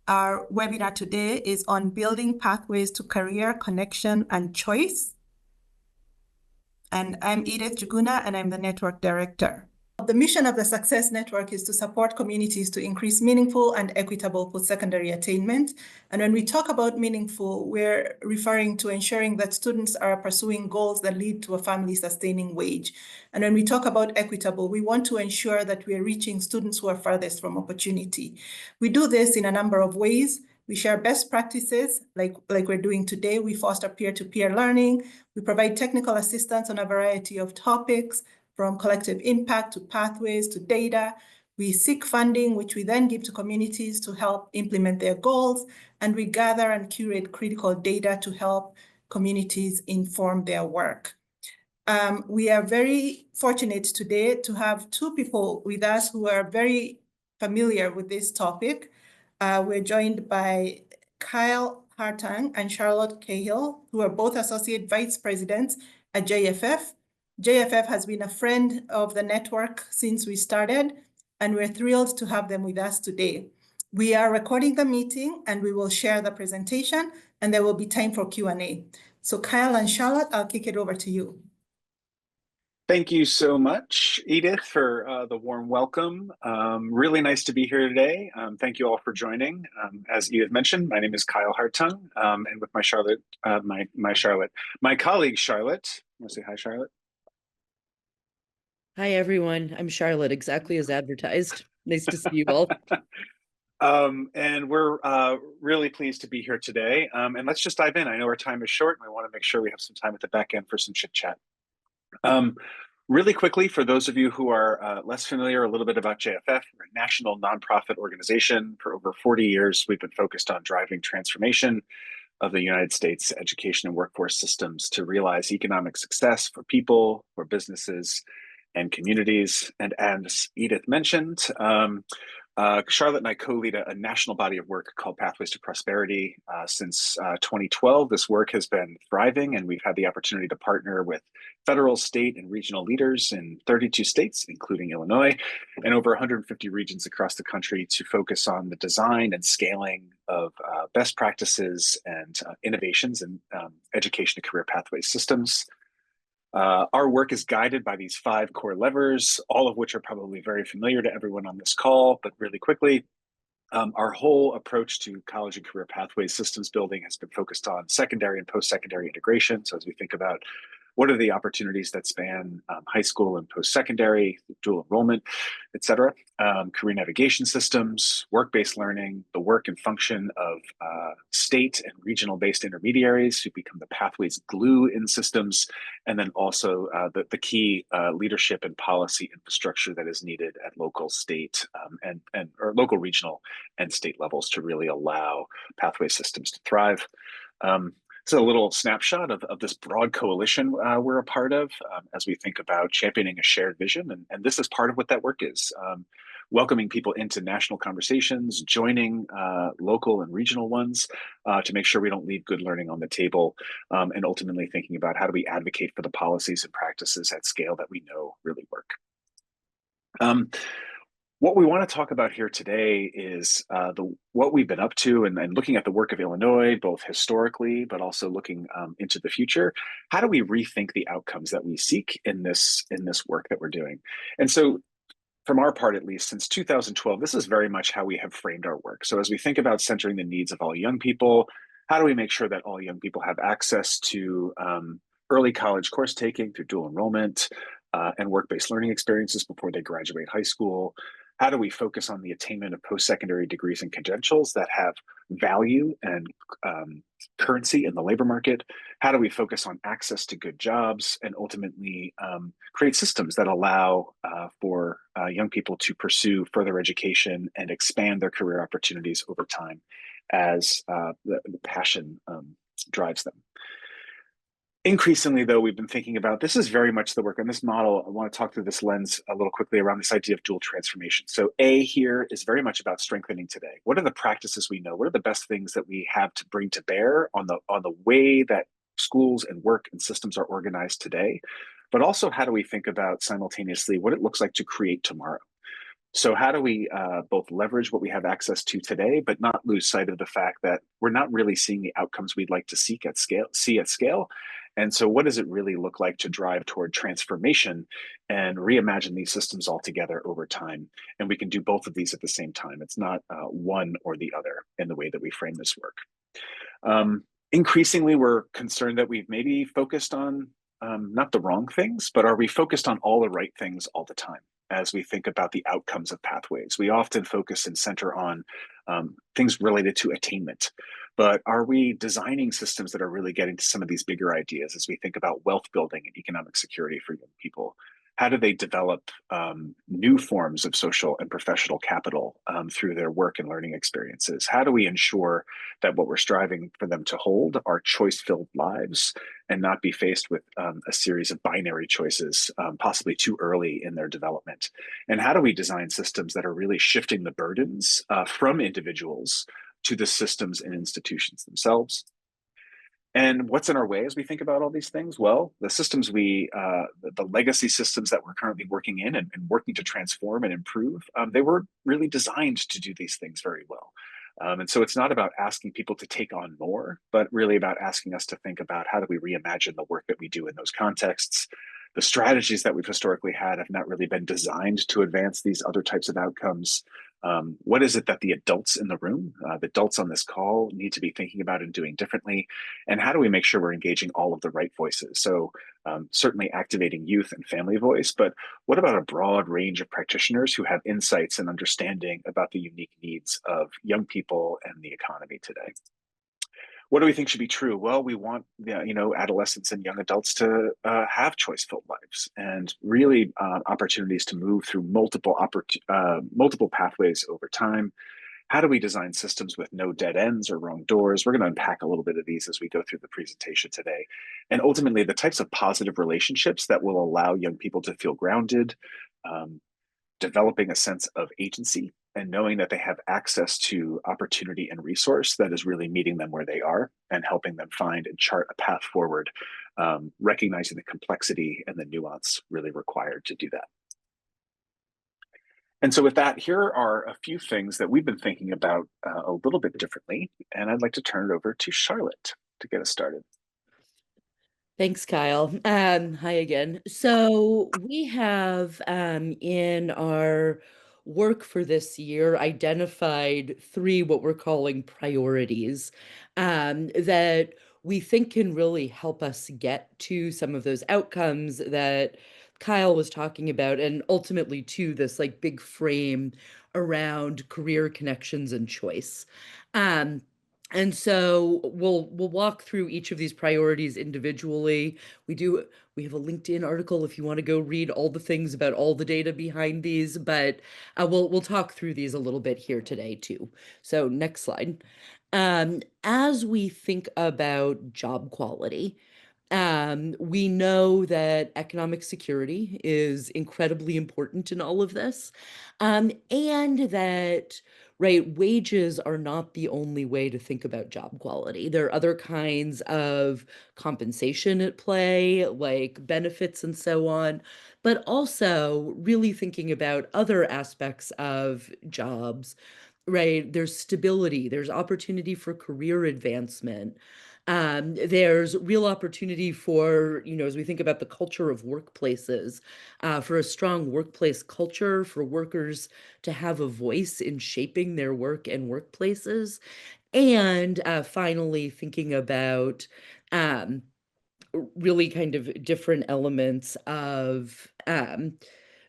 Our webinar today is on building pathways to career connection and choice. And I'm Edith Juguna, and I'm the network director. The mission of the Success Network is to support communities to increase meaningful and equitable post-secondary attainment. And when we talk about meaningful, we're referring to ensuring that students are pursuing goals that lead to a family-sustaining wage. And when we talk about equitable, we want to ensure that we're reaching students who are farthest from opportunity. We do this in a number of ways. We share best practices like we're doing today. We foster peer-to-peer learning. We provide technical assistance on a variety of topics, from collective impact to pathways to data. We seek funding, which we then give to communities to help implement their goals. And we gather and curate critical data to help communities inform their work. We are very fortunate today to have two people with us who are very familiar with this topic. We're joined by Kyle Hartung and Charlotte Cahill, who are both Associate Vice Presidents at JFF. JFF has been a friend of the network since we started, and we're thrilled to have them with us today. We are recording the meeting, and we will share the presentation, and there will be time for Q&A. So Kyle and Charlotte, I'll kick it over to you. Thank you so much, Edith, for the warm welcome. Really nice to be here today. Thank you all for joining. As Edith mentioned, my name is Kyle Hartung, and with my colleague Charlotte. Want to say hi, Charlotte? Hi, everyone. I'm Charlotte, exactly as advertised. Nice to see you all. And we're really pleased to be here today. And let's just dive in. I know our time is short, and we want to make sure we have some time at the back end for some chit chat. Really quickly, for those of you who are less familiar, a little bit about JFF. We're a national nonprofit organization. For over 40 years, we've been focused on driving transformation of the United States education and workforce systems to realize economic success for people, for businesses, and communities. And as Edith mentioned, Charlotte and I co-lead a national body of work called Pathways to Prosperity. Since 2012, this work has been thriving, and we've had the opportunity to partner with federal, state, and regional leaders in 32 states, including Illinois, and over 150 regions across the country to focus on the design and scaling of best practices and innovations in education and career pathway systems. Our work is guided by these 5 core levers, all of which are probably very familiar to everyone on this call, but really quickly, our whole approach to college and career pathway systems building has been focused on secondary and post-secondary integration. So as we think about what are the opportunities that span high school and post-secondary, dual enrollment, et cetera, career navigation systems, work-based learning, the work and function of state and regional-based intermediaries who become the pathways glue in systems, and then also the key leadership and policy infrastructure that is needed at local, state, or local, regional, and state levels to really allow pathway systems to thrive. It's a little snapshot of this broad coalition we're a part of as we think about championing a shared vision. And this is part of what that work is. Welcoming people into national conversations, joining local and regional ones to make sure we don't leave good learning on the table, and ultimately thinking about how do we advocate for the policies and practices at scale that we know really work. What we want to talk about here today is what we've been up to and looking at the work of Illinois, both historically, but also looking into the future. How do we rethink the outcomes that we seek in this work that we're doing? And so from our part, at least, since 2012, this is very much how we have framed our work. So as we think about centering the needs of all young people, how do we make sure that all young people have access to early college course taking through dual enrollment and work-based learning experiences before they graduate high school? How do we focus on the attainment of post-secondary degrees and credentials that have value and currency in the labor market? How do we focus on access to good jobs and ultimately create systems that allow for young people to pursue further education and expand their career opportunities over time as the passion drives them? Increasingly, though, we've been thinking about this is very much the work on this model. I want to talk through this lens a little quickly around this idea of dual transformation. So A here is very much about strengthening today. What are the practices we know? What are the best things that we have to bring to bear on the way that schools and work and systems are organized today? But also, how do we think about simultaneously what it looks like to create tomorrow? So how do we both leverage what we have access to today, but not lose sight of the fact that we're not really seeing the outcomes we'd like to see at scale? And so what does it really look like to drive toward transformation and reimagine these systems altogether over time? And we can do both of these at the same time. It's not one or the other in the way that we frame this work. Increasingly, we're concerned that we've maybe focused on not the wrong things, but are we focused on all the right things all the time? As we think about the outcomes of pathways, we often focus and center on things related to attainment. But are we designing systems that are really getting to some of these bigger ideas as we think about wealth building and economic security for young people? How do they develop new forms of social and professional capital through their work and learning experiences? How do we ensure that what we're striving for them to hold are choice-filled lives and not be faced with a series of binary choices, possibly too early in their development? And how do we design systems that are really shifting the burdens from individuals to the systems and institutions themselves? And what's in our way as we think about all these things? Well, the systems the legacy systems that we're currently working in and working to transform and improve, they were really designed to do these things very well. And so it's not about asking people to take on more, but really about asking us to think about how do we reimagine the work that we do in those contexts. The strategies that we've historically had have not really been designed to advance these other types of outcomes. What is it that the adults in the room, the adults on this call, need to be thinking about and doing differently? And how do we make sure we're engaging all of the right voices? So certainly activating youth and family voice, but what about a broad range of practitioners who have insights and understanding about the unique needs of young people and the economy today? What do we think should be true? Well, we want adolescents and young adults to have choice-filled lives and really opportunities to move through multiple pathways over time. How do we design systems with no dead ends or wrong doors? We're going to unpack a little bit of these as we go through the presentation today. And ultimately, the types of positive relationships that will allow young people to feel grounded, um, developing a sense of agency and knowing that they have access to opportunity and resource that is really meeting them where they are and helping them find and chart a path forward, recognizing the complexity and the nuance really required to do that. And so with that, here are a few things that we've been thinking about a little bit differently, and I'd like to turn it over to Charlotte to get us started. Thanks, Kyle. Hi again. So we have in our work for this year identified three what we're calling priorities that we think can really help us get to some of those outcomes that Kyle was talking about, and ultimately to this like big frame around career connections and choice. Um, and so we'll walk through each of these priorities individually. We have a LinkedIn article if you want to go read all the things about all the data behind these, but we'll talk through these a little bit here today too. So next slide. As we think about job quality, we know that economic security is incredibly important in all of this, and that, right, wages are not the only way to think about job quality. There are other kinds of compensation at play, like benefits and so on, but also really thinking about other aspects of jobs, right? There's stability, there's opportunity for career advancement. There's real opportunity for, as we think about the culture of workplaces, for a strong workplace culture, for workers to have a voice in shaping their work and workplaces. And finally, thinking about um, really kind of different elements of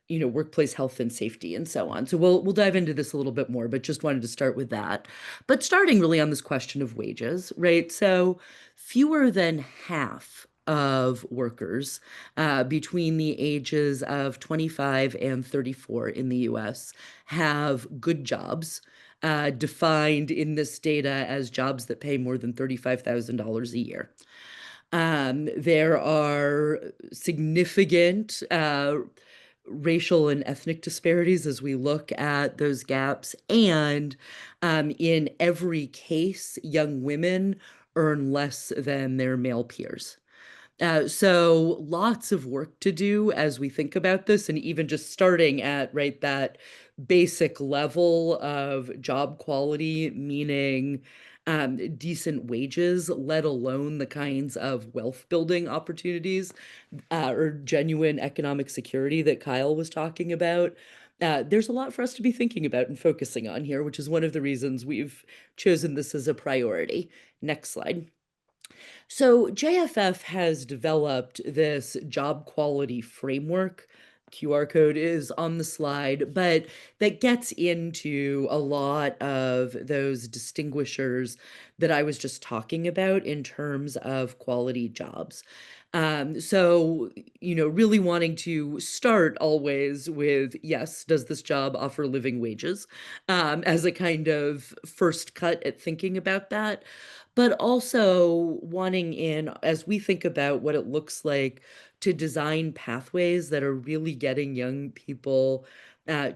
workplace health and safety and so on. So we'll dive into this a little bit more, but just wanted to start with that. But starting really on this question of wages, right? So fewer than half of workers between the ages of 25 and 34 in the US have good jobs, defined in this data as jobs that pay more than $35,000 a year. There are significant racial and ethnic disparities as we look at those gaps. And in every case, young women earn less than their male peers. So lots of work to do as we think about this, and even just starting at right that basic level of job quality, meaning decent wages, let alone the kinds of wealth building opportunities or genuine economic security that Kyle was talking about. There's a lot for us to be thinking about and focusing on here, which is one of the reasons we've chosen this as a priority. Next slide. So JFF has developed this job quality framework. QR code is on the slide, but that gets into a lot of those distinguishers that I was just talking about in terms of quality jobs. So, really wanting to start always with, yes, does this job offer living wages? As a kind of first cut at thinking about that, but also wanting in, as we think about what it looks like to design pathways that are really getting young people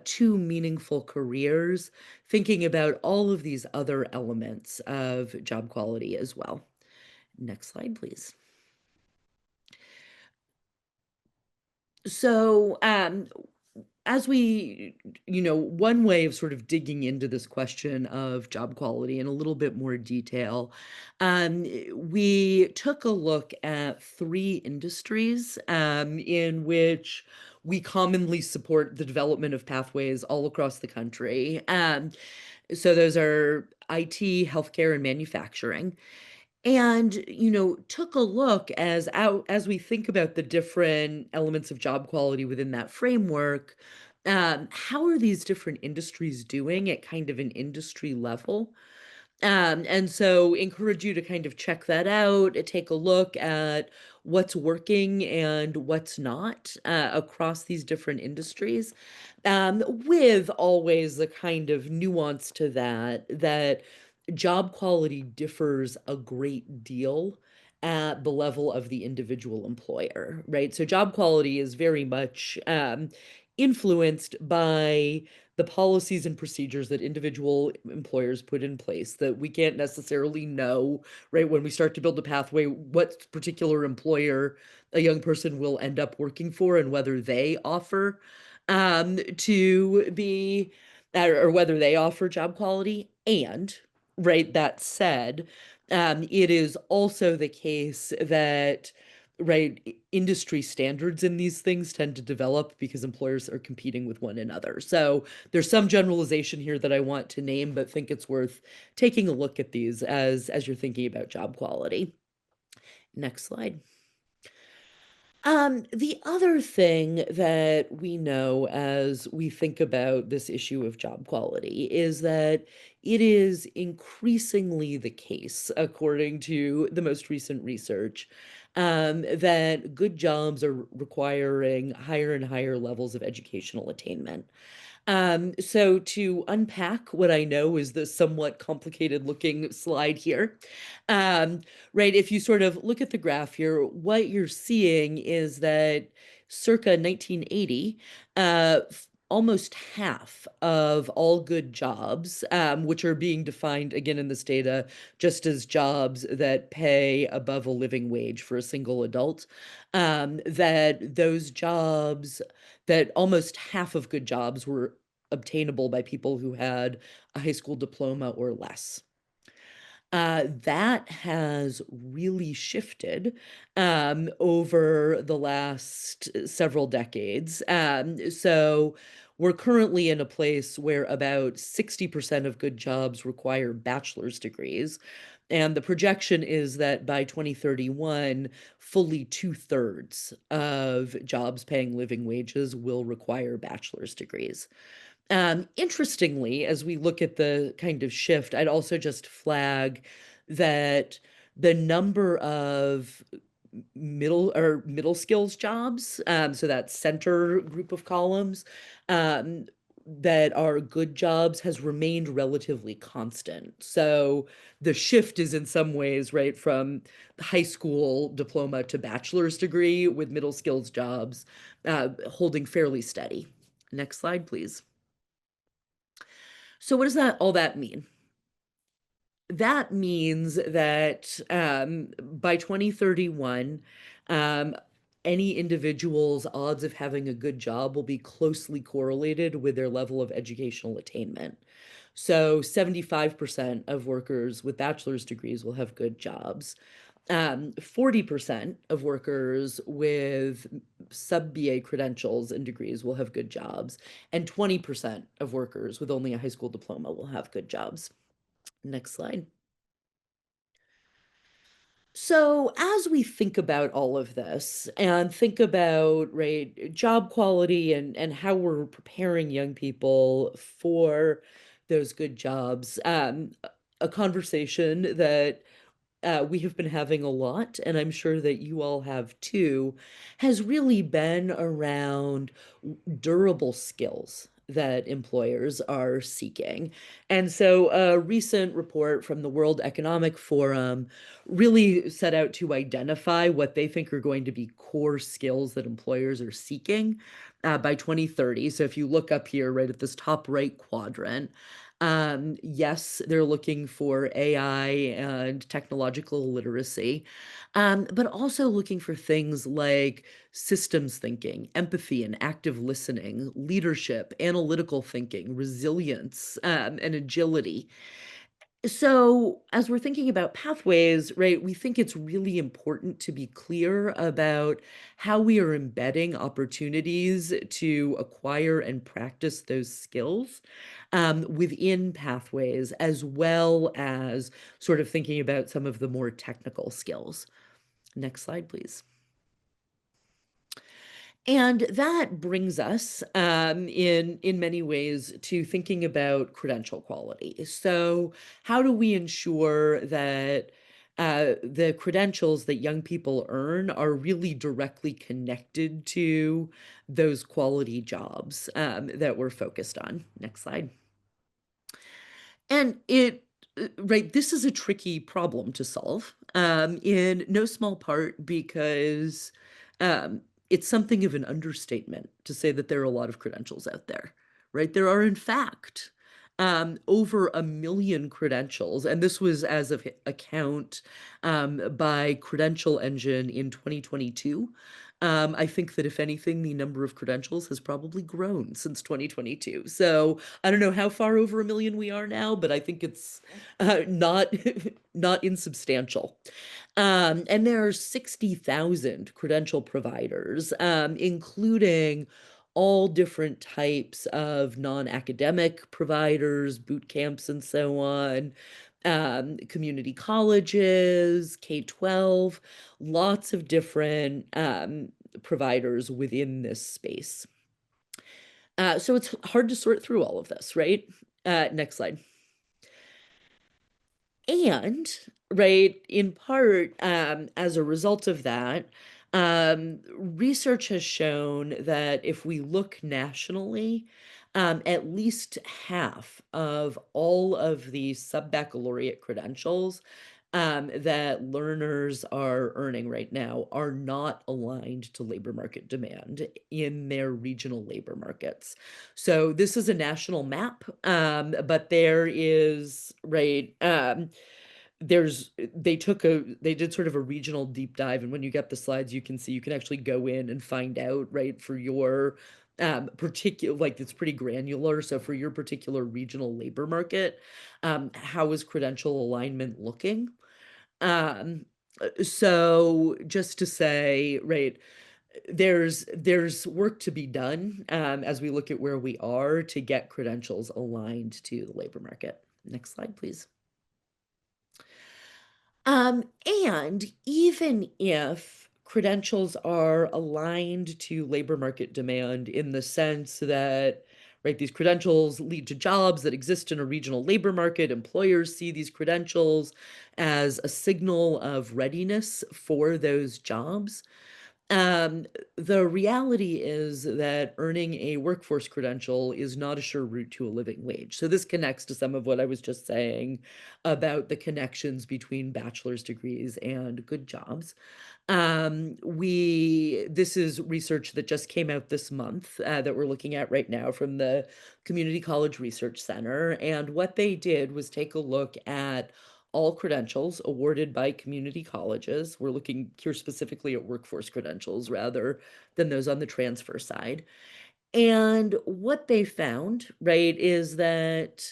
to meaningful careers, thinking about all of these other elements of job quality as well. Next slide, please. So, as we, one way of sort of digging into this question of job quality in a little bit more detail, we took a look at three industries in which we commonly support the development of pathways all across the country. So those are IT, healthcare, and manufacturing. And, took a look as we think about the different elements of job quality within that framework, how are these different industries doing at kind of an industry level? And so encourage you to kind of check that out, take a look at what's working and what's not across these different industries, with always the kind of nuance to that job quality differs a great deal at the level of the individual employer, right? So job quality is very much influenced by the policies and procedures that individual employers put in place that we can't necessarily know, right, when we start to build a pathway, what particular employer a young person will end up working for and whether they offer to be or whether they offer job quality. And right, that said, it is also the case that right, industry standards in these things tend to develop because employers are competing with one another. So there's some generalization here that I want to name, but think it's worth taking a look at these as you're thinking about job quality. Next slide. The other thing that we know as we think about this issue of job quality is that it is increasingly the case, according to the most recent research, that good jobs are requiring higher and higher levels of educational attainment. So to unpack what I know is the somewhat complicated looking slide here, um, right? If you sort of look at the graph here, what you're seeing is that circa 1980, almost half of all good jobs, which are being defined again in this data just as jobs that pay above a living wage for a single adult, that those jobs, that almost half of good jobs were obtainable by people who had a high school diploma or less. That has really shifted over the last several decades. So we're currently in a place where about 60% of good jobs require bachelor's degrees. And the projection is that by 2031, fully two-thirds of jobs paying living wages will require bachelor's degrees. Interestingly, as we look at the kind of shift, I'd also just flag that the number of middle skills jobs, so that center group of columns, um, that are good jobs has remained relatively constant. So the shift is in some ways, right, from high school diploma to bachelor's degree with middle skills jobs holding fairly steady. Next slide, please. So what does all that mean? That means that by 2031, any individual's odds of having a good job will be closely correlated with their level of educational attainment. So 75% of workers with bachelor's degrees will have good jobs. 40% of workers with sub-BA credentials and degrees will have good jobs, and 20% of workers with only a high school diploma will have good jobs. Next slide. So as we think about all of this and think about, right, job quality and how we're preparing young people for those good jobs, a conversation that we have been having a lot, and I'm sure that you all have too, has really been around durable skills that employers are seeking. And so a recent report from the World Economic Forum really set out to identify what they think are going to be core skills that employers are seeking by 2030. So if you look up here, right at this top right quadrant, yes, they're looking for AI and technological literacy, but also looking for things like systems thinking, empathy and active listening, leadership, analytical thinking, resilience, and agility. So, as we're thinking about pathways, right, we think it's really important to be clear about how we are embedding opportunities to acquire and practice those skills within pathways, as well as sort of thinking about some of the more technical skills. Next slide, please. And that brings us, in many ways, to thinking about credential quality. So, how do we ensure that the credentials that young people earn are really directly connected to those quality jobs that we're focused on? Next slide. And right, this is a tricky problem to solve, in no small part because um, it's something of an understatement to say that there are a lot of credentials out there, right? There are, in fact, over 1 million credentials, and this was as of account by Credential Engine in 2022. I think that if anything, the number of credentials has probably grown since 2022. So I don't know how far over 1 million we are now, but I think it's not not insubstantial. And there are 60,000 credential providers, including all different types of non-academic providers, boot camps, and so on, community colleges, K-12, lots of different providers within this space. So it's hard to sort through all of this, right? Next slide. And, right, in part, as a result of that, research has shown that if we look nationally, at least half of all of the sub-baccalaureate credentials that learners are earning right now are not aligned to labor market demand in their regional labor markets. So this is a national map, but there is, right, they did sort of a regional deep dive, and when you get the slides, you can see you can actually go in and find out, right, for your particular, like it's pretty granular. So for your particular regional labor market, how is credential alignment looking? So just to say, right, there's work to be done as we look at where we are to get credentials aligned to the labor market. Next slide, please. And even if credentials are aligned to labor market demand in the sense that, right, these credentials lead to jobs that exist in a regional labor market, employers see these credentials as a signal of readiness for those jobs. The reality is that earning a workforce credential is not a sure route to a living wage. So this connects to some of what I was just saying about the connections between bachelor's degrees and good jobs. This is research that just came out this month that we're looking at right now from the Community College Research Center. And what they did was take a look at all credentials awarded by community colleges. We're looking here specifically at workforce credentials rather than those on the transfer side. And what they found, right, is that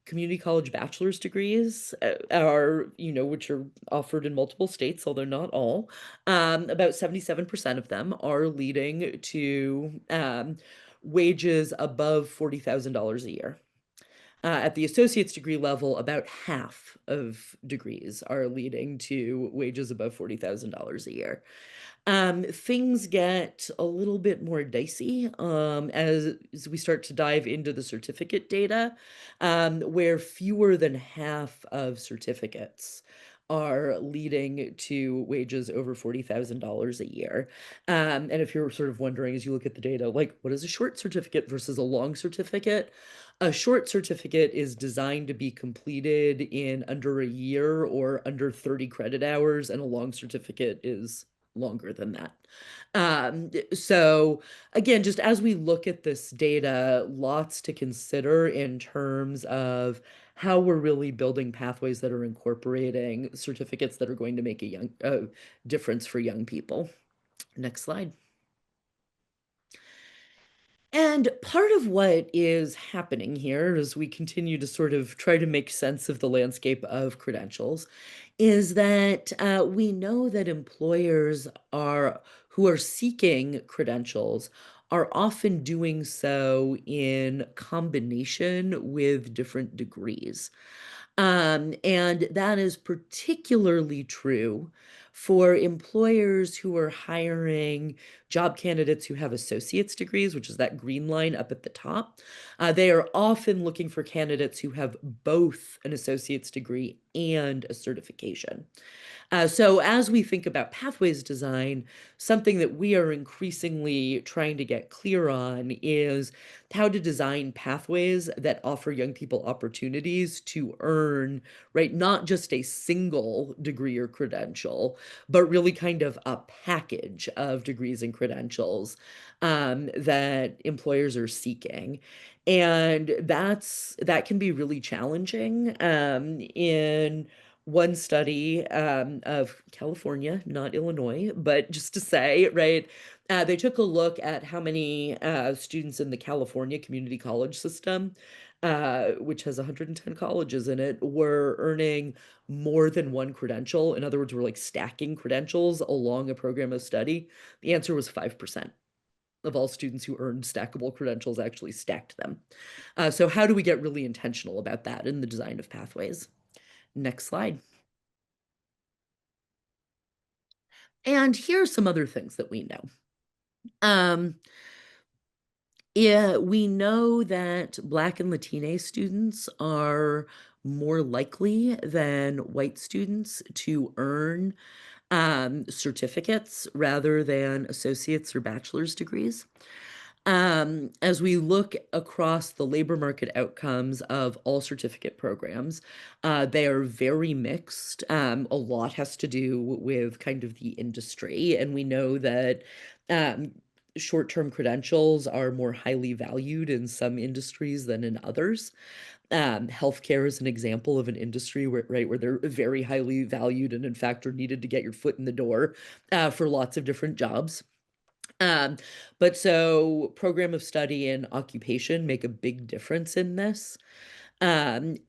community college bachelor's degrees are, which are offered in multiple states, although not all, about 77% of them are leading to wages above $40,000 a year. At the associate's degree level, about half of degrees are leading to wages above $40,000 a year. Things get a little bit more dicey as we start to dive into the certificate data, where fewer than half of certificates are leading to wages over $40,000 a year. And if you're sort of wondering as you look at the data, like what is a short certificate versus a long certificate? A short certificate is designed to be completed in under a year or under 30 credit hours, and a long certificate is longer than that. So again, just as we look at this data, lots to consider in terms of how we're really building pathways that are incorporating certificates that are going to make a difference for young people. Next slide. And part of what is happening here as we continue to sort of try to make sense of the landscape of credentials is that we know that employers who are seeking credentials are often doing so in combination with different degrees. And that is particularly true for employers who are hiring job candidates who have associate's degrees, which is that green line up at the top. They are often looking for candidates who have both an associate's degree and a certification. So as we think about pathways design, something that we are increasingly trying to get clear on is how to design pathways that offer young people opportunities to earn, right, not just a single degree or credential, but really kind of a package of degrees and credentials that employers are seeking. And that can be really challenging in one study of California, not Illinois, but just to say, right, they took a look at how many students in the California community college system, which has 110 colleges in it, were earning more than one credential. In other words, were like stacking credentials along a program of study. The answer was 5% of all students who earned stackable credentials actually stacked them. So how do we get really intentional about that in the design of pathways? Next slide. And here are some other things that we know. Yeah, we know that Black and Latina students are more likely than white students to earn certificates rather than associate's or bachelor's degrees. As we look across the labor market outcomes of all certificate programs, they are very mixed. A lot has to do with kind of the industry, and we know that short-term credentials are more highly valued in some industries than in others. Healthcare is an example of an industry where, right, where they're very highly valued and in fact are needed to get your foot in the door for lots of different jobs. But so program of study and occupation make a big difference in this. And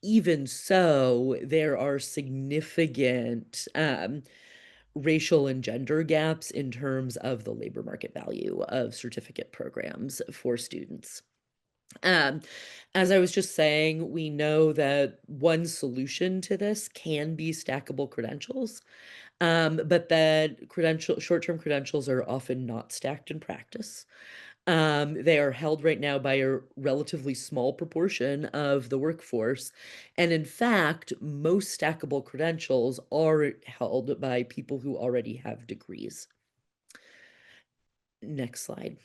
even so, there are significant racial and gender gaps in terms of the labor market value of certificate programs for students. As I was just saying, we know that one solution to this can be stackable credentials. But that short-term credentials are often not stacked in practice. They are held right now by a relatively small proportion of the workforce. And in fact, most stackable credentials are held by people who already have degrees. Next slide.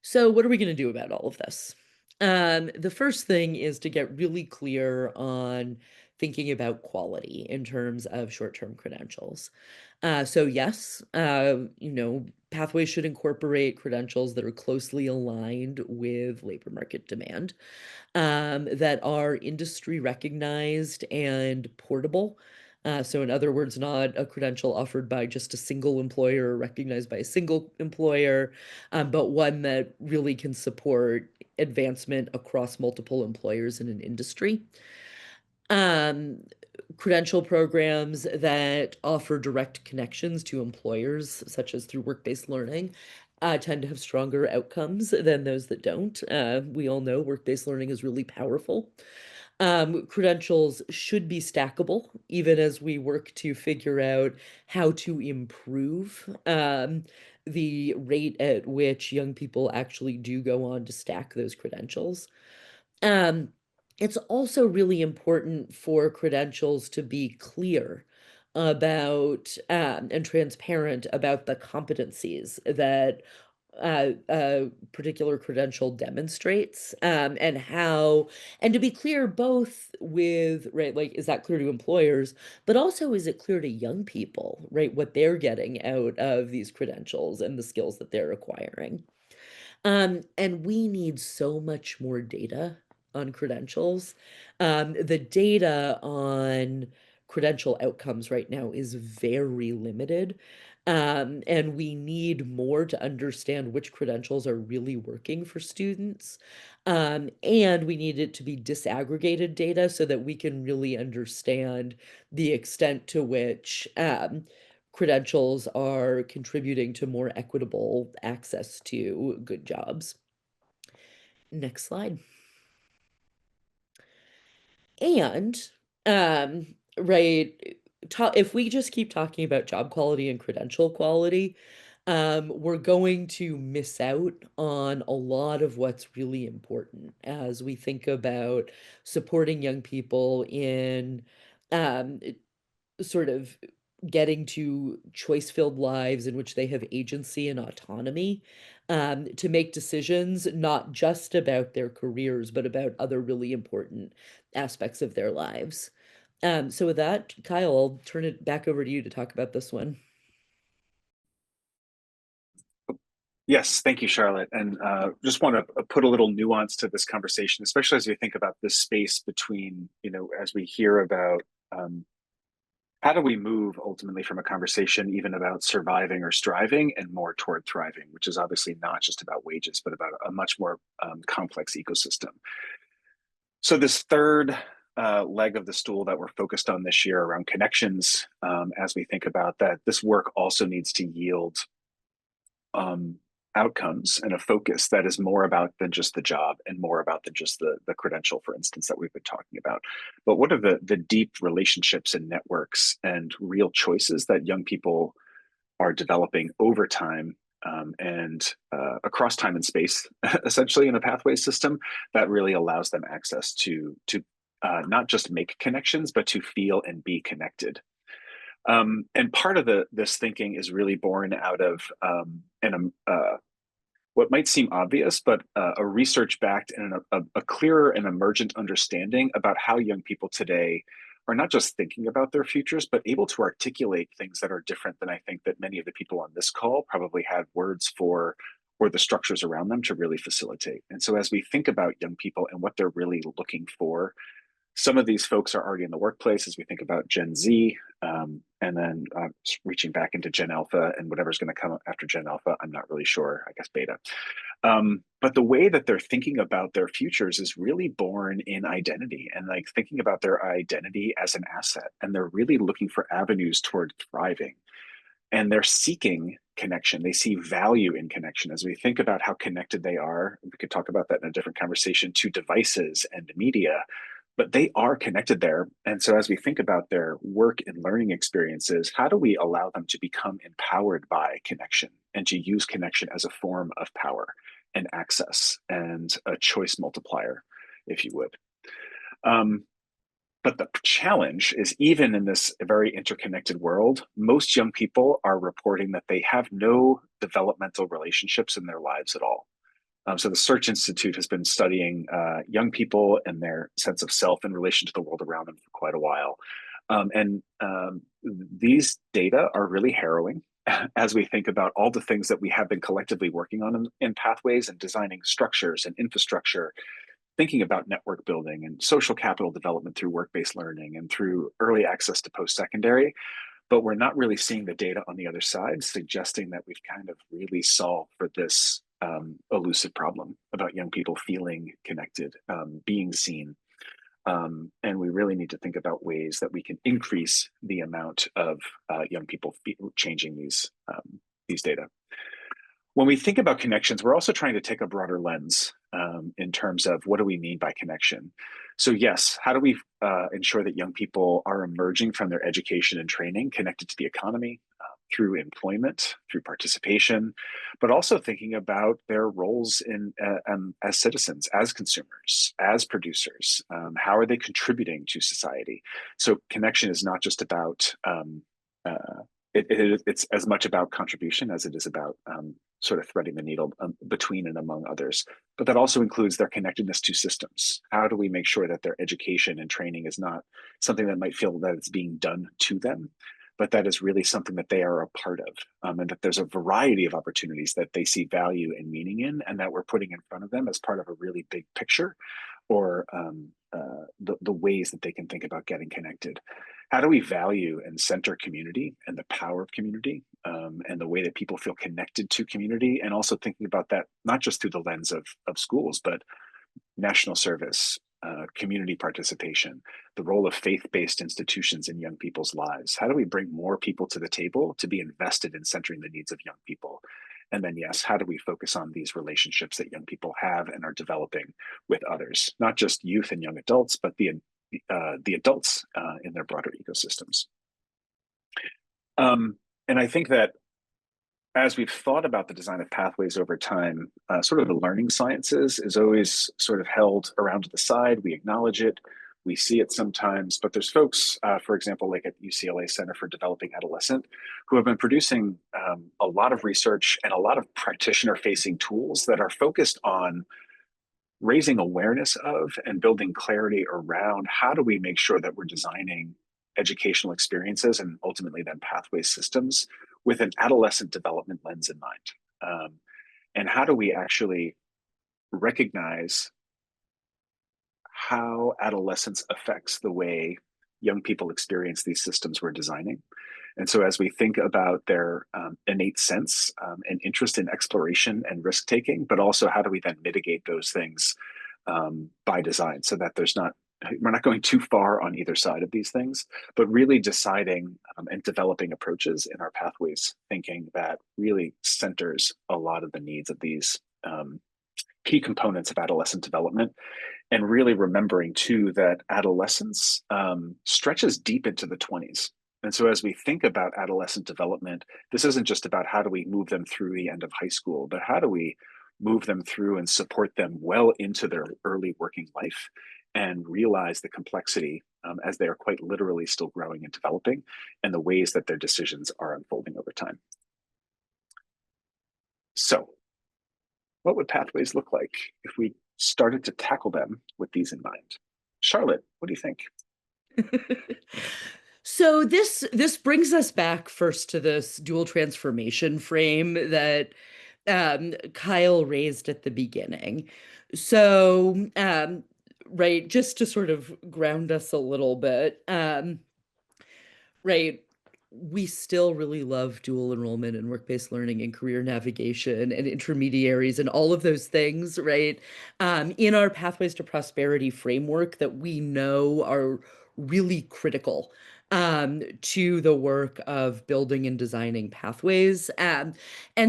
So what are we going to do about all of this? The first thing is to get really clear on thinking about quality in terms of short-term credentials. So yes, pathways should incorporate credentials that are closely aligned with labor market demand, that are industry recognized and portable. So in other words, not a credential offered by just a single employer or recognized by a single employer, but one that really can support advancement across multiple employers in an industry. Um, Credential programs that offer direct connections to employers, such as through work-based learning, tend to have stronger outcomes than those that don't. We all know work-based learning is really powerful. Credentials should be stackable, even as we work to figure out how to improve the rate at which young people actually do go on to stack those credentials. Um, it's also really important for credentials to be clear about and transparent about the competencies that a particular credential demonstrates, and to be clear both with, right, like, is that clear to employers, but also is it clear to young people, right, what they're getting out of these credentials and the skills that they're acquiring. And we need so much more data on credentials. The data on credential outcomes right now is very limited. And we need more to understand which credentials are really working for students. And we need it to be disaggregated data so that we can really understand the extent to which credentials are contributing to more equitable access to good jobs. Next slide. And right, if we just keep talking about job quality and credential quality, we're going to miss out on a lot of what's really important as we think about supporting young people in um, sort of getting to choice-filled lives in which they have agency and autonomy, to make decisions not just about their careers, but about other really important aspects of their lives. So with that, Kyle, I'll turn it back over to you to talk about this one. Yes, thank you, Charlotte. And just want to put a little nuance to this conversation, especially as we think about this space between, as we hear about how do we move ultimately from a conversation even about surviving or striving and more toward thriving, which is obviously not just about wages, but about a much more complex ecosystem. So this third leg of the stool that we're focused on this year around connections, as we think about that, this work also needs to yield outcomes and a focus that is more about than just the job and more about than just the credential, for instance, that we've been talking about. But what are the deep relationships and networks and real choices that young people are developing over time, and across time and space, essentially in a pathway system that really allows them access to not just make connections, but to feel and be connected. And part of this thinking is really born out of what might seem obvious, but a research-backed and a clearer and emergent understanding about how young people today are not just thinking about their futures, but able to articulate things that are different than I think that many of the people on this call probably had words for, or the structures around them to really facilitate. And so as we think about young people and what they're really looking for, some of these folks are already in the workplace as we think about Gen Z, and then reaching back into Gen Alpha and whatever's going to come after Gen Alpha, I'm not really sure, I guess beta. But the way that they're thinking about their futures is really born in identity and like thinking about their identity as an asset. And they're really looking for avenues toward thriving. And they're seeking connection. They see value in connection. As we think about how connected they are, we could talk about that in a different conversation, to devices and media, but they are connected there. And so as we think about their work and learning experiences, how do we allow them to become empowered by connection and to use connection as a form of power and access and a choice multiplier, if you would? But the challenge is, even in this very interconnected world, most young people are reporting that they have no developmental relationships in their lives at all. So the Search Institute has been studying young people and their sense of self in relation to the world around them for quite a while. These data are really harrowing as we think about all the things that we have been collectively working on in pathways and designing structures and infrastructure, thinking about network building and social capital development through work-based learning and through early access to post-secondary. But we're not really seeing the data on the other side, suggesting that we've kind of really solved for this elusive problem about young people feeling connected, being seen. And we really need to think about ways that we can increase the amount of young people changing these data. When we think about connections, we're also trying to take a broader lens in terms of what do we mean by connection. So yes, how do we ensure that young people are emerging from their education and training connected to the economy through employment, through participation, but also thinking about their roles in as citizens, as consumers, as producers. How are they contributing to society? So connection is not just about it's as much about contribution as it is about sort of threading the needle between and among others. But that also includes their connectedness to systems. How do we make sure that their education and training is not something that might feel that it's being done to them, but that is really something that they are a part of, and that there's a variety of opportunities that they see value and meaning in, and that we're putting in front of them as part of a really big picture, or the ways that they can think about getting connected. How do we value and center community and the power of community, and the way that people feel connected to community, and also thinking about that not just through the lens of schools, but national service, community participation, the role of faith-based institutions in young people's lives. How do we bring more people to the table to be invested in centering the needs of young people? And then, yes, how do we focus on these relationships that young people have and are developing with others, not just youth and young adults, but the adults in their broader ecosystems. And I think that as we've thought about the design of pathways over time, sort of the learning sciences is always sort of held around to the side. We acknowledge it, we see it sometimes, but there's folks, for example, like at UCLA Center for Developing Adolescent, who have been producing a lot of research and a lot of practitioner-facing tools that are focused on raising awareness of and building clarity around how do we make sure that we're designing educational experiences and ultimately then pathway systems with an adolescent development lens in mind. And how do we actually recognize how adolescence affects the way young people experience these systems we're designing? And so as we think about their innate sense and interest in exploration and risk taking, but also how do we then mitigate those things by design so that we're not going too far on either side of these things, but really deciding and developing approaches in our pathways thinking that really centers a lot of the needs of these key components of adolescent development, and really remembering too that adolescence stretches deep into the 20s. And so as we think about adolescent development, this isn't just about how do we move them through the end of high school, but how do we move them through and support them well into their early working life and realize the complexity as they are quite literally still growing and developing, and the ways that their decisions are unfolding over time. So what would pathways look like if we started to tackle them with these in mind? Charlotte, what do you think? So this brings us back first to this dual transformation frame that Kyle raised at the beginning. So right, just to sort of ground us a little bit, right, we still really love dual enrollment and work-based learning and career navigation and intermediaries and all of those things, right? In our Pathways to Prosperity framework that we know are really critical to the work of building and designing pathways. And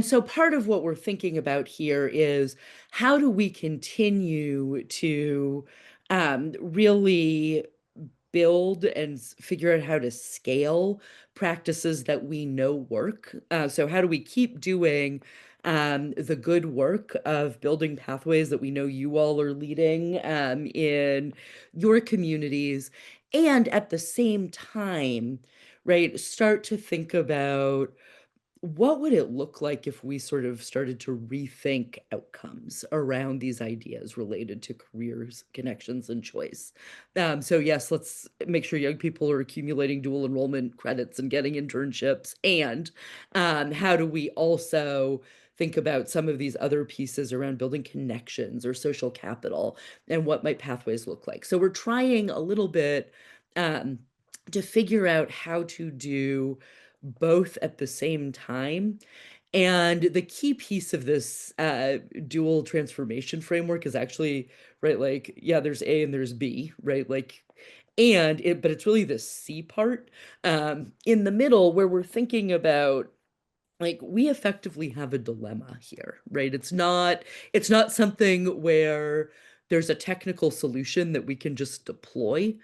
so part of what we're thinking about here is how do we continue to really build and figure out how to scale practices that we know work. So how do we keep doing the good work of building pathways that we know you all are leading in your communities, and at the same time, right, start to think about what would it look like if we sort of started to rethink outcomes around these ideas related to careers, connections, and choice? So yes, let's make sure young people are accumulating dual enrollment credits and getting internships. And how do we also think about some of these other pieces around building connections or social capital, and what might pathways look like? So we're trying a little bit um, to figure out how to do both at the same time. And the key piece of this dual transformation framework is actually, right, like, yeah, there's A and there's B, right? Like, but it's really the C part in the middle where we're thinking about, like, we effectively have a dilemma here, right? It's not something where there's a technical solution that we can just deploy.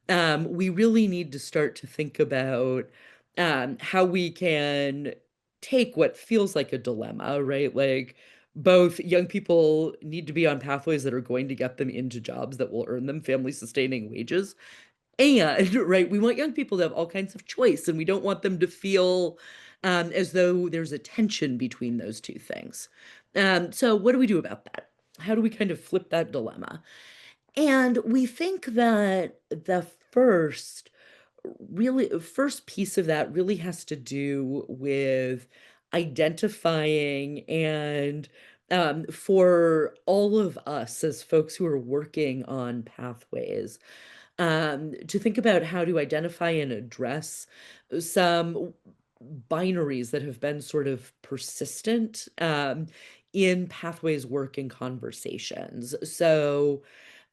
We really need to start to think about how we can take what feels like a dilemma, right? Like, both young people need to be on pathways that are going to get them into jobs that will earn them family sustaining wages. And right, we want young people to have all kinds of choice, and we don't want them to feel as though there's a tension between those two things. So what do we do about that? How do we kind of flip that dilemma? And we think that the first piece of that really has to do with identifying and for all of us as folks who are working on pathways, to think about how to identify and address some binaries that have been sort of persistent in pathways work and conversations. So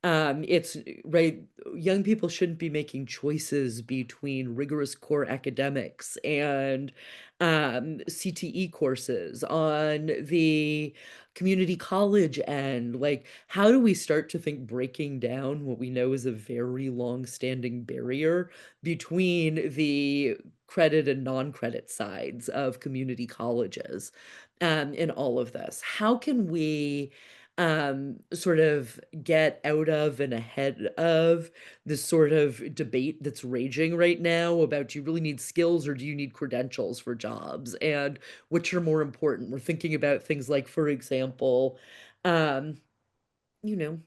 it's right, young people shouldn't be making choices between rigorous core academics and CTE courses on the community college end. Like, how do we start to think breaking down what we know is a very long-standing barrier between the credit and non-credit sides of community colleges in all of this? How can we sort of get out of and ahead of this sort of debate that's raging right now about, do you really need skills or do you need credentials for jobs, and which are more important? We're thinking about things like, for example, um, you know,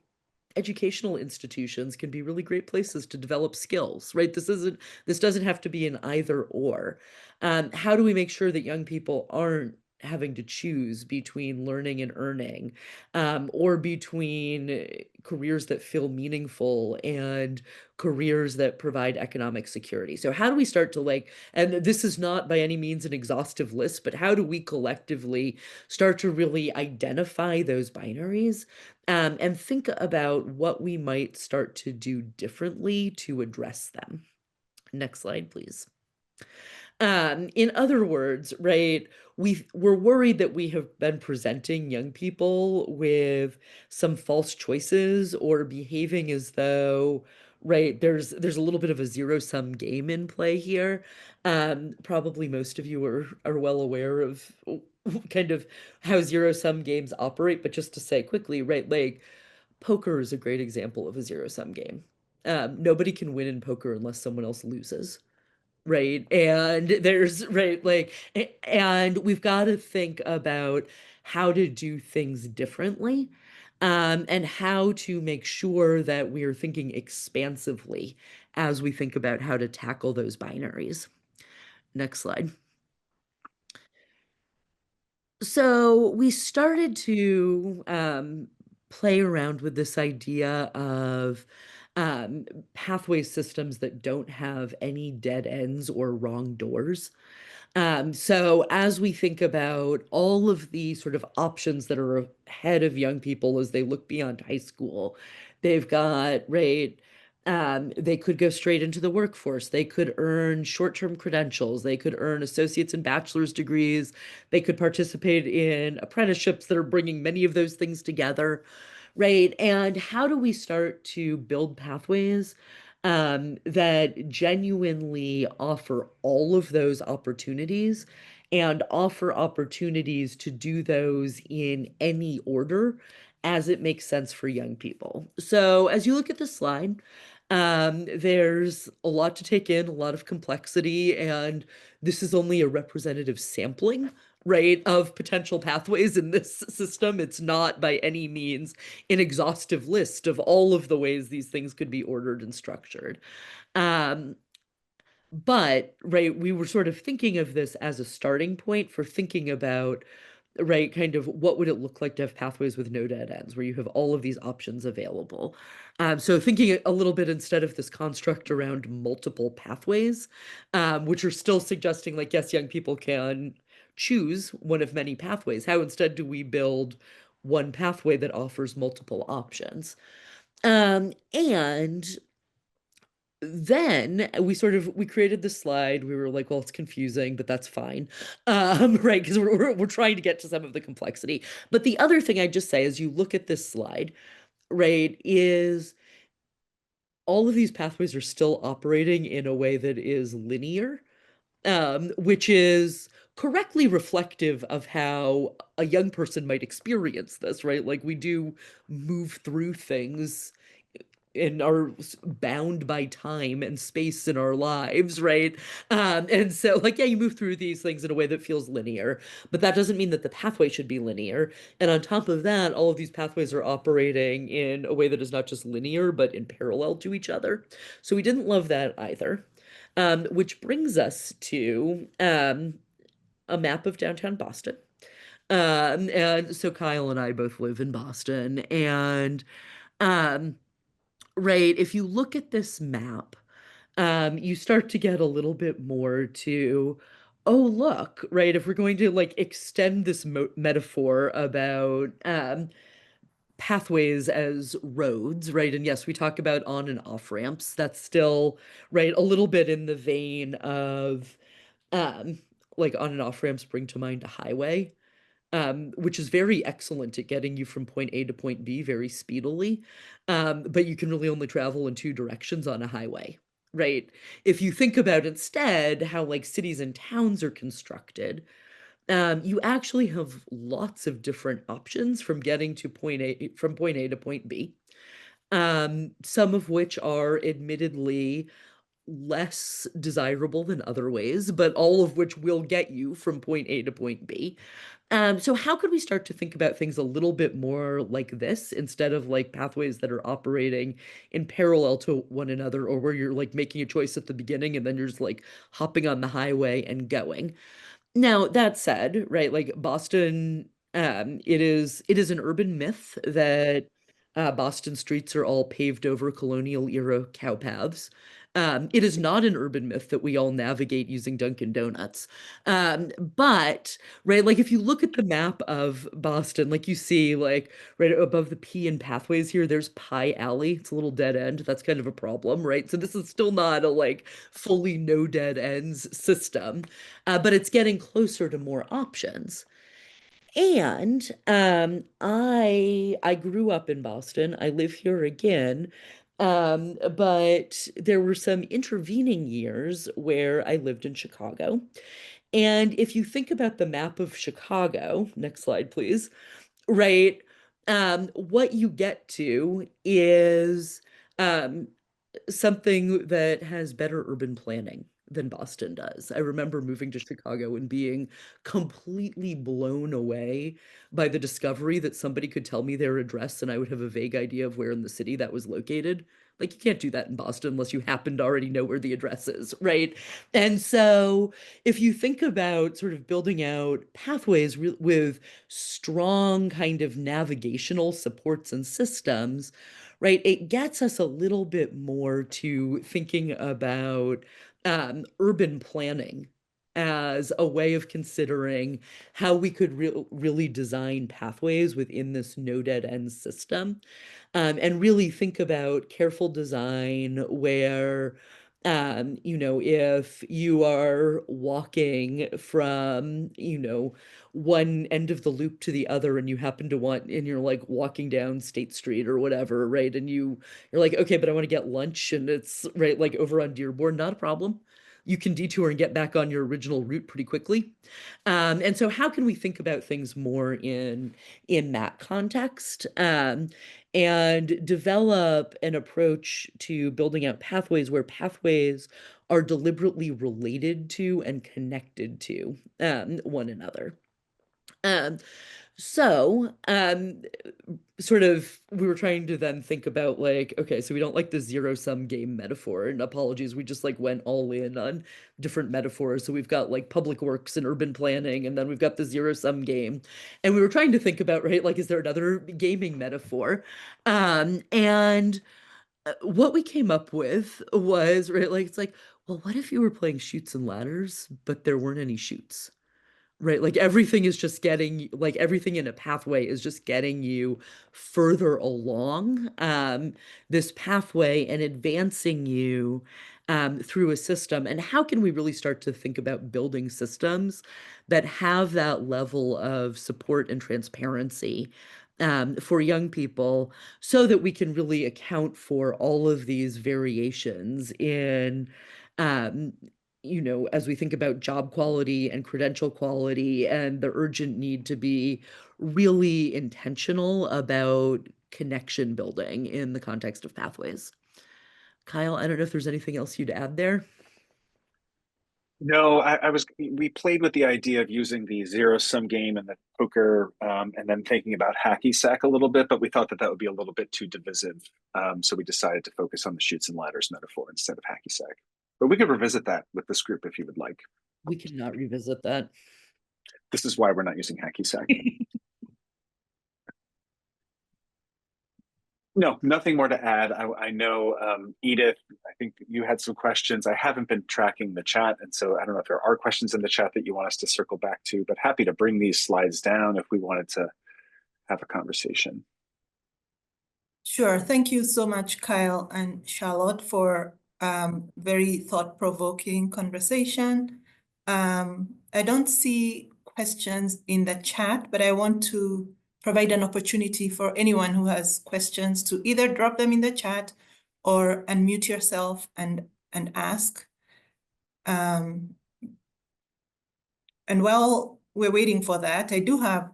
educational institutions can be really great places to develop skills, right? This doesn't have to be an either or. How do we make sure that young people aren't having to choose between learning and earning, or between careers that feel meaningful and careers that provide economic security? So how do we start to, like, and this is not by any means an exhaustive list, but how do we collectively start to really identify those binaries and think about what we might start to do differently to address them? Next slide, please. In other words, right, we're worried that we have been presenting young people with some false choices or behaving as though, right, there's a little bit of a zero-sum game in play here. Probably most of you are well aware of kind of how zero-sum games operate, but just to say quickly, right, like, poker is a great example of a zero-sum game. Nobody can win in poker unless someone else loses. Right. And there's, right, like, and we've got to think about how to do things differently, and how to make sure that we are thinking expansively as we think about how to tackle those binaries. Next slide. So we started to play around with this idea of um, pathway systems that don't have any dead ends or wrong doors. So as we think about all of the sort of options that are ahead of young people as they look beyond high school, they've got, right, they could go straight into the workforce. They could earn short-term credentials. They could earn associate's and bachelor's degrees. They could participate in apprenticeships that are bringing many of those things together, right? And how do we start to build pathways that genuinely offer all of those opportunities and offer opportunities to do those in any order as it makes sense for young people? So as you look at the slide, There's a lot to take in, a lot of complexity, and this is only a representative sampling, right, of potential pathways in this system. It's not by any means an exhaustive list of all of the ways these things could be ordered and structured. But, right, we were sort of thinking of this as a starting point for thinking about, right, kind of what would it look like to have pathways with no dead ends, where you have all of these options available. So thinking a little bit instead of this construct around multiple pathways, which are still suggesting like, yes, young people can choose one of many pathways. How instead do we build one pathway that offers multiple options? And then we created this slide. We were like, well, it's confusing, but that's fine. Right, because we're trying to get to some of the complexity. But the other thing I'd just say as you look at this slide, right, is all of these pathways are still operating in a way that is linear, which is correctly reflective of how a young person might experience this, right? Like we do move through things and are bound by time and space in our lives, right? And so, like, yeah, you move through these things in a way that feels linear, but that doesn't mean that the pathway should be linear. And on top of that, all of these pathways are operating in a way that is not just linear, but in parallel to each other. So we didn't love that either. Which brings us to a map of downtown Boston. And so Kyle and I both live in Boston, and um, right, if you look at this map, you start to get a little bit more to, oh, look, right, if we're going to like extend this metaphor about pathways as roads, right? And yes, we talk about on and off ramps. That's still, right, a little bit in the vein of um, like on and off ramps bring to mind a highway, which is very excellent at getting you from point A to point B very speedily. But you can really only travel in two directions on a highway, right? If you think about instead how like cities and towns are constructed, you actually have lots of different options from getting to point A to point B. Some of which are admittedly less desirable than other ways, but all of which will get you from point A to point B. So how could we start to think about things a little bit more like this instead of like pathways that are operating in parallel to one another, or where you're like making a choice at the beginning and then you're just like hopping on the highway and going? Now, that said, right, like Boston, it is an urban myth that Boston streets are all paved over colonial era cow paths. It is not an urban myth that we all navigate using Dunkin' Donuts. But right, like if you look at the map of Boston, like you see, like right above the P in pathways here, there's Pie Alley. It's a little dead end. That's kind of a problem, right? So this is still not a like fully no dead ends system, but it's getting closer to more options. And I grew up in Boston. I live here again. But there were some intervening years where I lived in Chicago. And if you think about the map of Chicago, next slide, please, right? What you get to is um, something that has better urban planning than Boston does. I remember moving to Chicago and being completely blown away by the discovery that somebody could tell me their address and I would have a vague idea of where in the city that was located. Like, you can't do that in Boston unless you happen to already know where the address is, right? And so, if you think about sort of building out pathways with strong kind of navigational supports and systems, right, it gets us a little bit more to thinking about urban planning as a way of considering how we could really design pathways within this no dead end system, and really think about careful design where if you are walking from, one end of the loop to the other and you happen to want, and you're like walking down State Street or whatever, right? And you're like, okay, but I want to get lunch and it's right like over on Dearborn, not a problem. You can detour and get back on your original route pretty quickly. And so how can we think about things more in that context? and develop an approach to building out pathways where pathways are deliberately related to and connected to one another. So, sort of, we were trying to then think about like, okay, so we don't like the zero-sum game metaphor, and apologies, we just like went all in on different metaphors. So we've got like public works and urban planning, and then we've got the zero-sum game. And we were trying to think about, right, like, is there another gaming metaphor? And what we came up with was, right, like, it's like, well, what if you were playing Chutes and Ladders, but there weren't any chutes? Right, like everything is just getting like everything in a pathway is just getting you further along this pathway and advancing you through a system. And how can we really start to think about building systems that have that level of support and transparency for young people so that we can really account for all of these variations in um, as we think about job quality and credential quality and the urgent need to be really intentional about connection building in the context of pathways. Kyle, I don't know if there's anything else you'd add there. No, we played with the idea of using the zero sum game and the poker, and then thinking about hacky sack a little bit, but we thought that that would be a little bit too divisive. So we decided to focus on the Chutes and Ladders metaphor instead of hacky sack. But we could revisit that with this group if you would like. We cannot revisit that. This is why we're not using hacky sack. No, nothing more to add. I know, Edith, I think you had some questions. I haven't been tracking the chat, and so I don't know if there are questions in the chat that you want us to circle back to, but happy to bring these slides down if we wanted to have a conversation. Sure. Thank you so much, Kyle and Charlotte, for very thought-provoking conversation. I don't see questions in the chat, but I want to provide an opportunity for anyone who has questions to either drop them in the chat or unmute yourself and ask. And while we're waiting for that, I do have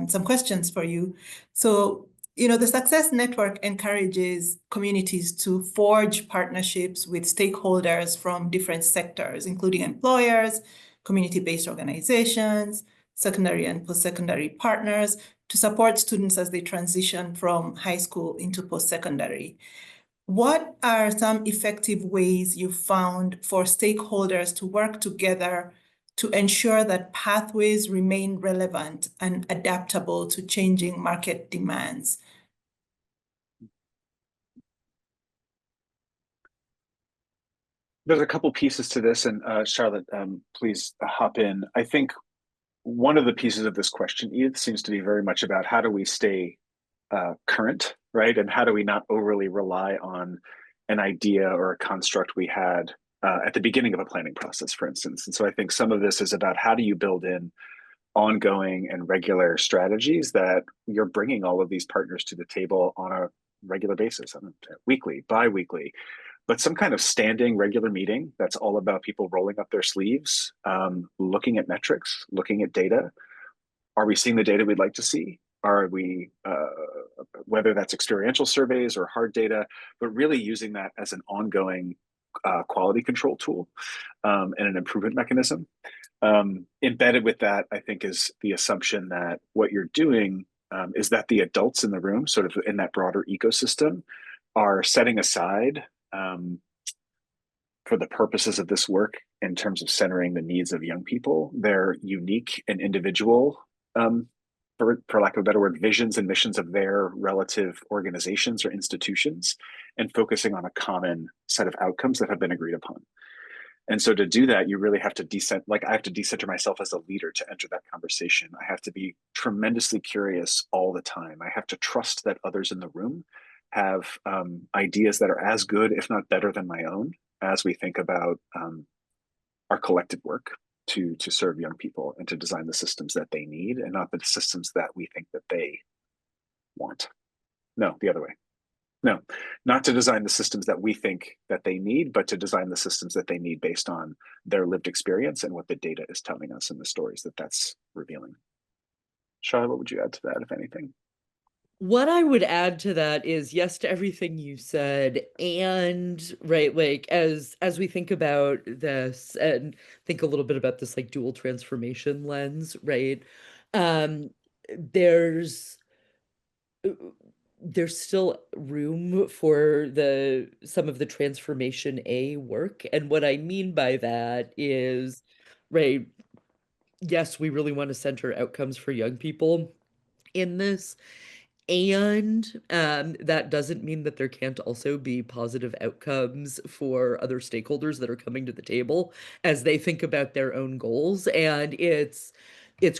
some questions for you. So, the Success Network encourages communities to forge partnerships with stakeholders from different sectors, including employers, community-based organizations, secondary and post-secondary partners, to support students as they transition from high school into post-secondary. What are some effective ways you found for stakeholders to work together to ensure that pathways remain relevant and adaptable to changing market demands? There's a couple pieces to this, and Charlotte, please hop in. I think one of the pieces of this question, Edith, seems to be very much about how do we stay current, right? And how do we not overly rely on an idea or a construct we had at the beginning of a planning process, for instance. And so I think some of this is about how do you build in ongoing and regular strategies that you're bringing all of these partners to the table on a regular basis, on a weekly, bi-weekly, but some kind of standing regular meeting that's all about people rolling up their sleeves, looking at metrics, looking at data. Are we seeing the data we'd like to see? Are we, whether that's experiential surveys or hard data, but really using that as an ongoing quality control tool and an improvement mechanism. Embedded with that, I think, is the assumption that what you're doing is that the adults in the room, sort of in that broader ecosystem, are setting aside for the purposes of this work in terms of centering the needs of young people, their unique and individual, for lack of a better word, visions and missions of their relative organizations or institutions, and focusing on a common set of outcomes that have been agreed upon. And so to do that, you really have to I have to decenter myself as a leader to enter that conversation. I have to be tremendously curious all the time. I have to trust that others in the room have ideas that are as good, if not better than my own, as we think about our collective work to serve young people and to design the systems that they need and not the systems that we think that they want. No, the other way. No, not to design the systems that we think that they need, but to design the systems that they need based on their lived experience and what the data is telling us and the stories that that's revealing. Charlotte, what would you add to that, if anything? What I would add to that is yes to everything you said, and right, like as we think about this and think a little bit about this like dual transformation lens, right? Um, there's there's still room for the some of the transformation A work. And what I mean by that is, right, yes, we really want to center outcomes for young people in this. And that doesn't mean that there can't also be positive outcomes for other stakeholders that are coming to the table as they think about their own goals. And it's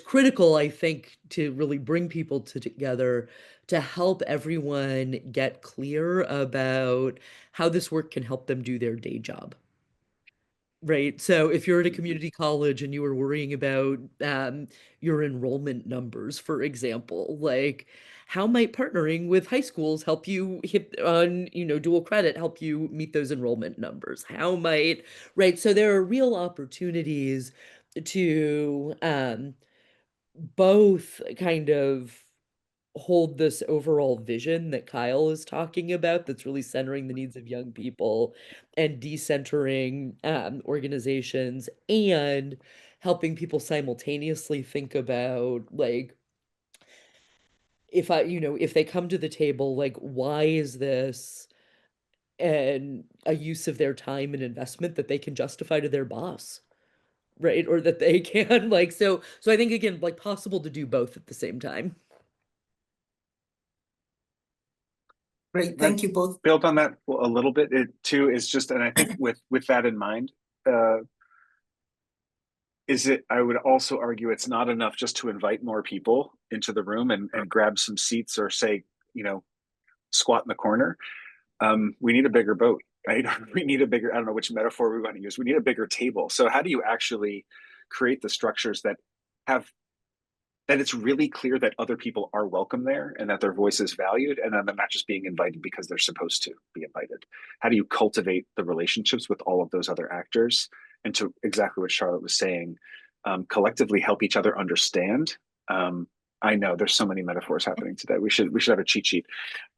critical, I think, to really bring people together to help everyone get clear about how this work can help them do their day job. Right. So if you're at a community college and you were worrying about your enrollment numbers, for example, like how might partnering with high schools help you hit on, dual credit, help you meet those enrollment numbers? How might, right? So there are real opportunities to both kind of hold this overall vision that Kyle is talking about that's really centering the needs of young people and decentering organizations and helping people simultaneously think about like if they come to the table, like why is this and a use of their time and investment that they can justify to their boss, right? Or that they can like so I think again like possible to do both at the same time. Great, That thank you both. built on that a little bit. It too is just, and I think with that in mind, uh, is it? I would also argue it's not enough just to invite more people into the room and grab some seats or say, you know, squat in the corner. We need a bigger boat, right? We need a bigger. I don't know which metaphor we want to use. We need a bigger table. So how do you actually create the structures that have that it's really clear that other people are welcome there and that their voice is valued and then they're not just being invited because they're supposed to be invited. How do you cultivate the relationships with all of those other actors and to exactly what Charlotte was saying, collectively help each other understand? I know there's so many metaphors happening today. We should have a cheat sheet,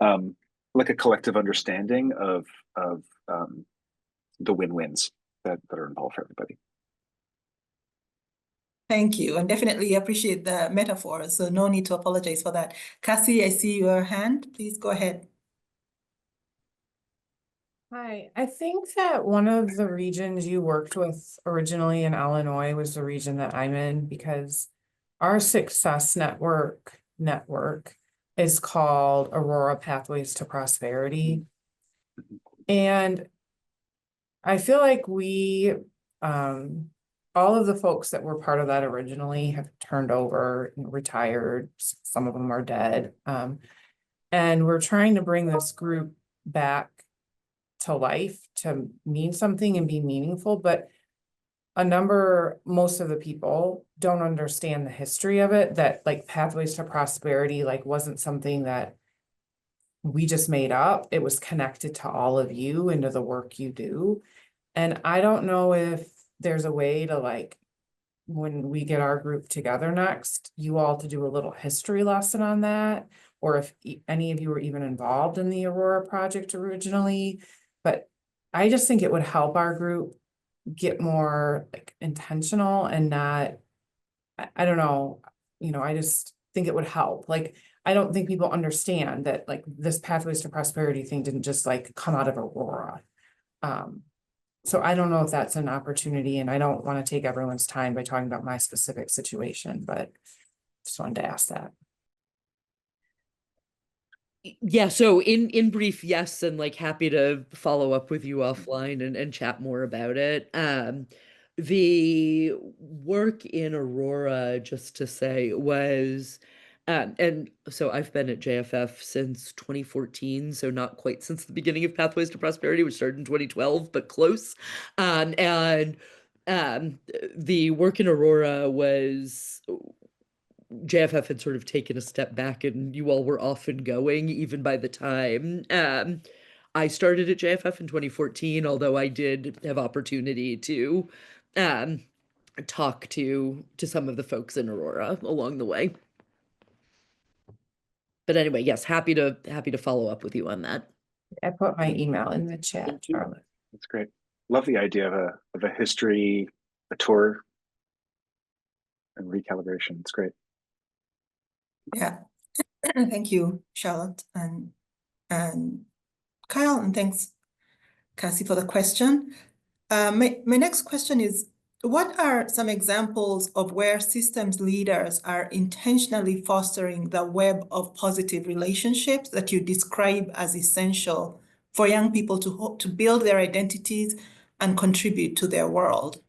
um, like a collective understanding of the win-wins that are involved for everybody. Thank you, and definitely appreciate the metaphor, so no need to apologize for that. Cassie, I see your hand. Please go ahead. Hi, I think that one of the regions you worked with originally in Illinois was the region that I'm in because our success network is called Aurora Pathways to Prosperity. And I feel like all of the folks that were part of that originally have turned over, retired, some of them are dead. And we're trying to bring this group back to life to mean something and be meaningful, but most of the people don't understand the history of it, that like Pathways to Prosperity, like wasn't something that we just made up. It was connected to all of you and to the work you do. And I don't know if there's a way to like, when we get our group together next, you all to do a little history lesson on that, or if any of you were even involved in the Aurora project originally. But I just think it would help our group get more like intentional and not, I don't know, I just think it would help. Like, I don't think people understand that like this Pathways to Prosperity thing didn't just like come out of Aurora. So I don't know if that's an opportunity, and I don't want to take everyone's time by talking about my specific situation, but just wanted to ask that. Yeah, so in brief, yes, and like happy to follow up with you offline and chat more about it. The work in Aurora, just to say, was and so I've been at JFF since 2014, so not quite since the beginning of Pathways to Prosperity, which started in 2012, but close. And the work in Aurora was JFF had sort of taken a step back and you all were off and going even by the time I started at JFF in 2014, although I did have opportunity to um, talk to some of the folks in Aurora along the way. But anyway, yes, happy to follow up with you on that. I put my email in the chat, Thank you. Charlotte. That's great. Love the idea of a history, a tour, and recalibration. It's great. Yeah. Thank you, Charlotte and Kyle, and thanks, Cassie, for the question. My next question is, what are some examples of where systems leaders are intentionally fostering the web of positive relationships that you describe as essential for young people to build their identities and contribute to their world?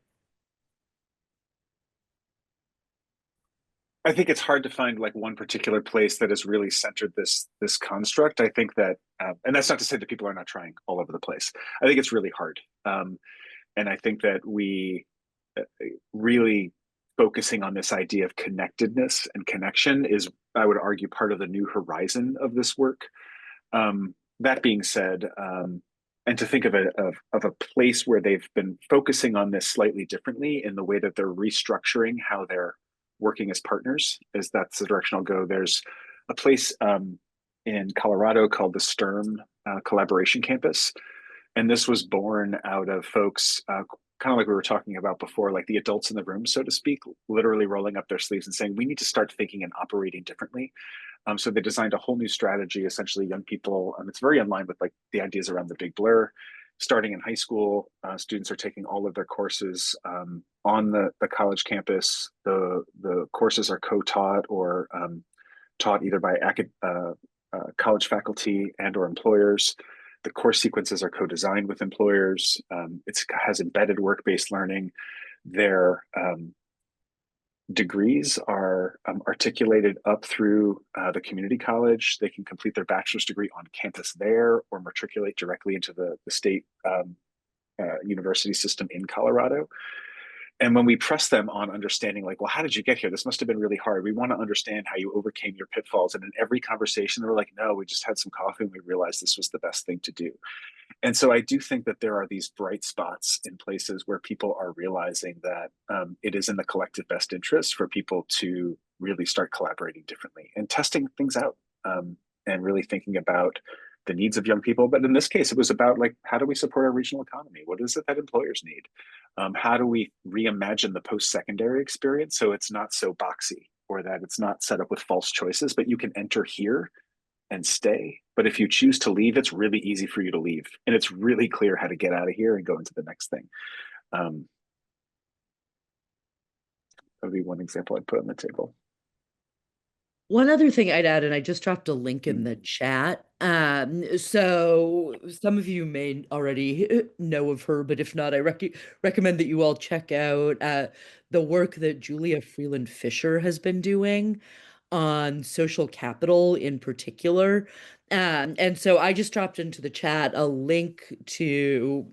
I think it's hard to find like one particular place that has really centered this construct. I think that, and that's not to say that people are not trying all over the place. I think it's really hard, and I think that we really focusing on this idea of connectedness and connection is, I would argue, part of the new horizon of this work. That being said, and to think of a place where they've been focusing on this slightly differently in the way that they're restructuring how they're working as partners, is that's the direction I'll go. There's a place in Colorado called the STERM Collaboration Campus. And this was born out of folks, kind of like we were talking about before, like the adults in the room, so to speak, literally rolling up their sleeves and saying, we need to start thinking and operating differently. So they designed a whole new strategy, essentially young people, it's very in line with like the ideas around the big blur. Starting in high school, students are taking all of their courses on the college campus. The courses are co-taught or taught either by college faculty and or employers. The course sequences are co-designed with employers. It has embedded work-based learning. Their degrees are articulated up through the community college. They can complete their bachelor's degree on campus there or matriculate directly into the state university system in Colorado. And when we press them on understanding, like, well, how did you get here? This must have been really hard. We want to understand how you overcame your pitfalls. And in every conversation, they were like, no, we just had some coffee and we realized this was the best thing to do. And so I do think that there are these bright spots in places where people are realizing that it is in the collective best interest for people to really start collaborating differently and testing things out and really thinking about the needs of young people. But in this case, it was about like, how do we support our regional economy? What is it that employers need? How do we reimagine the post-secondary experience so it's not so boxy or that it's not set up with false choices, but you can enter here and stay. But if you choose to leave, it's really easy for you to leave. And it's really clear how to get out of here and go into the next thing. That would be one example I'd put on the table. One other thing I'd add, and I just dropped a link in the chat. So some of you may already know of her, but if not, I recommend that you all check out the work that Julia Freeland Fisher has been doing on social capital in particular. And so I just dropped into the chat a link to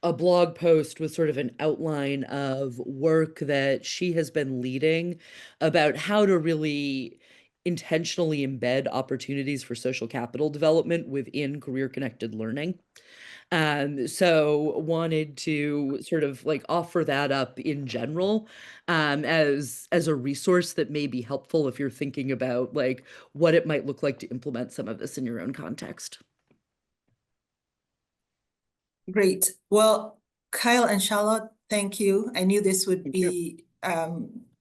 a blog post with sort of an outline of work that she has been leading about how to really intentionally embed opportunities for social capital development within career-connected learning. So wanted to sort of like offer that up in general as a resource that may be helpful if you're thinking about like what it might look like to implement some of this in your own context. Great. Well, Kyle and Charlotte, thank you. I knew this would be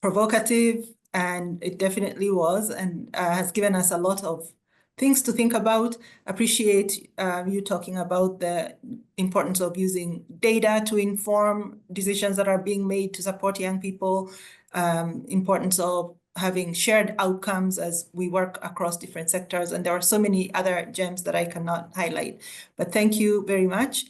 provocative, and it definitely was, and has given us a lot of things to think about. Appreciate you talking about the importance of using data to inform decisions that are being made to support young people, importance of having shared outcomes as we work across different sectors. And there are so many other gems that I cannot highlight. But thank you very much.